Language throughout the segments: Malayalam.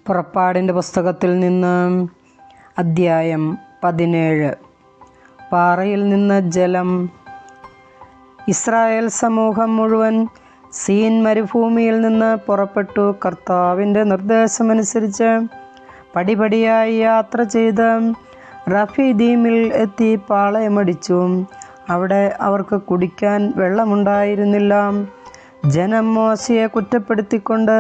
പുറപ്പാടിൻ്റെ പുസ്തകത്തിൽ നിന്ന് അദ്ധ്യായം 17. പാറയിൽ നിന്ന് ജലം. ഇസ്രായേൽ സമൂഹം മുഴുവൻ സീൻ മരുഭൂമിയിൽ നിന്ന് പുറപ്പെട്ടു. കർത്താവിൻ്റെ നിർദ്ദേശമനുസരിച്ച് പടിപടിയായി യാത്ര ചെയ്ത് റഫീദീമിൽ എത്തി പാളയമടിച്ചു. അവിടെ അവർക്ക് കുടിക്കാൻ വെള്ളമുണ്ടായിരുന്നില്ല. ജനം മോശയെ കുറ്റപ്പെടുത്തിക്കൊണ്ട്,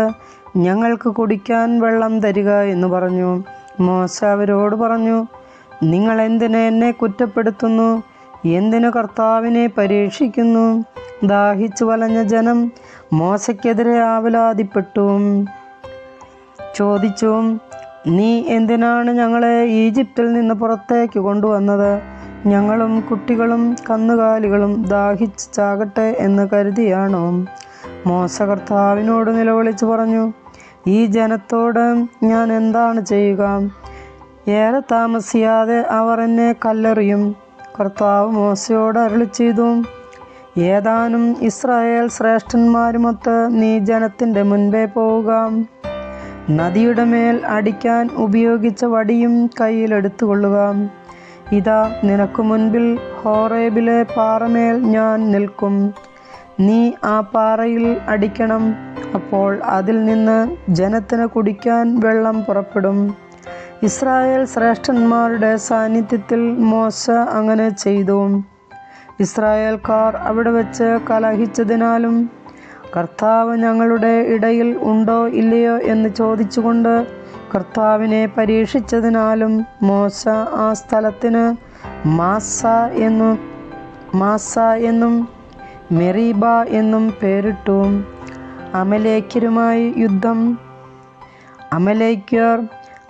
ഞങ്ങൾക്ക് കുടിക്കാൻ വെള്ളം തരിക എന്ന് പറഞ്ഞു. മോശ അവരോട് പറഞ്ഞു, നിങ്ങൾ എന്തിന് എന്നെ കുറ്റപ്പെടുത്തുന്നു? എന്തിനു കർത്താവിനെ പരീക്ഷിക്കുന്നു? ദാഹിച്ചു വലഞ്ഞ ജനം മോശയ്ക്കെതിരെ ആവലാതിപ്പെട്ടു. ചോദിച്ചു, നീ എന്തിനാണ് ഞങ്ങളെ ഈജിപ്തിൽ നിന്ന് പുറത്തേക്ക് കൊണ്ടുവന്നത്? ഞങ്ങളും കുട്ടികളും കന്നുകാലികളും ദാഹിച്ച് ചാകട്ടെ എന്ന് കരുതിയാണോ? മോശ കർത്താവിനോട് നിലവിളിച്ചു പറഞ്ഞു, ഈ ജനത്തോട് ഞാൻ എന്താണ് ചെയ്യുക? ഏറെ താമസിയാതെ അവർ എന്നെ കല്ലെറിയും. കർത്താവ് മോശയോട് അരുളി ചെയ്തു, ഏതാനും ഇസ്രായേൽ ശ്രേഷ്ഠന്മാരുമൊത്ത് നീ ജനത്തിൻ്റെ മുൻപേ പോവുക. നദിയുടെ മേൽ അടിക്കാൻ ഉപയോഗിച്ച വടിയും കയ്യിലെടുത്തുകൊള്ളുക. ഇതാ, നിനക്ക് മുൻപിൽ ഹോറേബിലെ പാറമേൽ ഞാൻ നിൽക്കും. നീ ആ പാറയിൽ അടിക്കണം. അപ്പോൾ അതിൽ നിന്ന് ജനത്തിന് കുടിക്കാൻ വെള്ളം പുറപ്പെടും. ഇസ്രായേൽ ശ്രേഷ്ഠന്മാരുടെ സാന്നിധ്യത്തിൽ മോശ അങ്ങനെ ചെയ്തു. ഇസ്രായേൽക്കാർ അവിടെ വെച്ച് കലഹിച്ചതിനാലും കർത്താവ് ഞങ്ങളുടെ ഇടയിൽ ഉണ്ടോ ഇല്ലയോ എന്ന് ചോദിച്ചുകൊണ്ട് കർത്താവിനെ പരീക്ഷിച്ചതിനാലും മോശ ആ സ്ഥലത്തിന് മാസ എന്നും മെറീബ എന്നും പേരിട്ടു. അമലേക്യരുമായി യുദ്ധം. അമലേക്യർ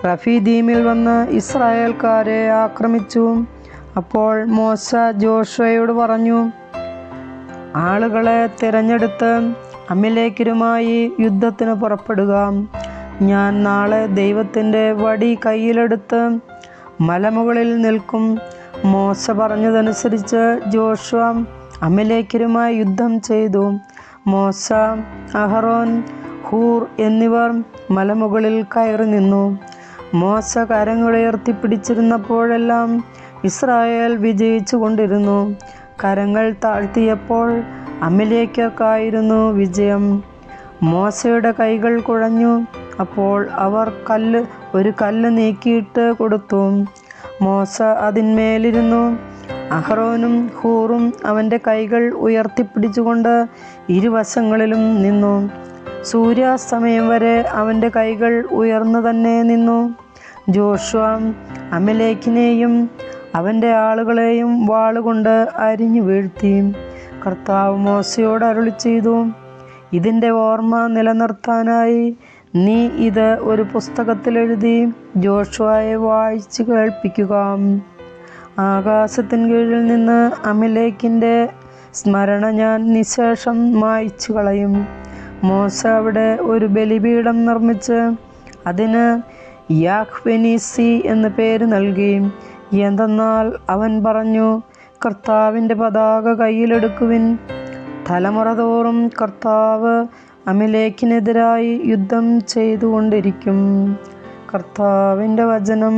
റഫീദീമിൽ വന്ന് ഇസ്രായേൽക്കാരെ ആക്രമിച്ചു. അപ്പോൾ മോശ ജോഷുവയോട് പറഞ്ഞു, ആളുകളെ തിരഞ്ഞെടുത്ത് അമലേക്യരുമായി യുദ്ധത്തിന് പുറപ്പെടുക. ഞാൻ നാളെ ദൈവത്തിൻ്റെ വടി കയ്യിലെടുത്ത് മലമുകളിൽ നിൽക്കും. മോശ പറഞ്ഞതനുസരിച്ച് ജോഷുവ അമലേക്യരുമായി യുദ്ധം ചെയ്തു. മോശ, അഹറോൻ, ഹൂർ എന്നിവർ മലമുകളിൽ കയറി നിന്നു. മോശ കരങ്ങളുയർത്തിപ്പിടിച്ചിരുന്നപ്പോഴെല്ലാം ഇസ്രായേൽ വിജയിച്ചു കൊണ്ടിരുന്നു. കരങ്ങൾ താഴ്ത്തിയപ്പോൾ അമലേക്യർക്കായിരുന്നു വിജയം. മോശയുടെ കൈകൾ കുഴഞ്ഞു. അപ്പോൾ അവർ ഒരു കല്ല് നീക്കിയിട്ട് കൊടുത്തു. മോശ അതിന്മേലിരുന്നു. അഹറോനും ഹൂറും അവൻ്റെ കൈകൾ ഉയർത്തിപ്പിടിച്ചുകൊണ്ട് ഇരുവശങ്ങളിലും നിന്നു. സൂര്യാസ്തമയം വരെ അവൻ്റെ കൈകൾ ഉയർന്നു തന്നെ നിന്നു. ജോഷുവ അമലേക്കിനെയും അവൻ്റെ ആളുകളെയും വാളുകൊണ്ട് അരിഞ്ഞു വീഴ്ത്തി. കർത്താവ് മോശയോട് അരുളി ചെയ്തു, ഇതിൻ്റെ ഓർമ്മ നിലനിർത്താനായി നീ ഇത് ഒരു പുസ്തകത്തിൽ എഴുതി ജോഷുവയെ വായിച്ചു കേൾപ്പിക്കുക. ആകാശത്തിൻ കീഴിൽ നിന്ന് അമലേക്കിൻ്റെ സ്മരണ ഞാൻ നിശേഷം മായ്ച്ചു കളയും. മോശ അവിടെ ഒരു ബലിപീഠം നിർമ്മിച്ച് അതിന് യാഹ്വെനീസി എന്ന് പേര് നൽകി. എന്തെന്നാൽ അവൻ പറഞ്ഞു, കർത്താവിൻ്റെ പതാക കയ്യിലെടുക്കുവിൻ. തലമുറ തോറും കർത്താവ് അമലേക്കിനെതിരായി യുദ്ധം ചെയ്തുകൊണ്ടിരിക്കും. കർത്താവിൻ്റെ വചനം.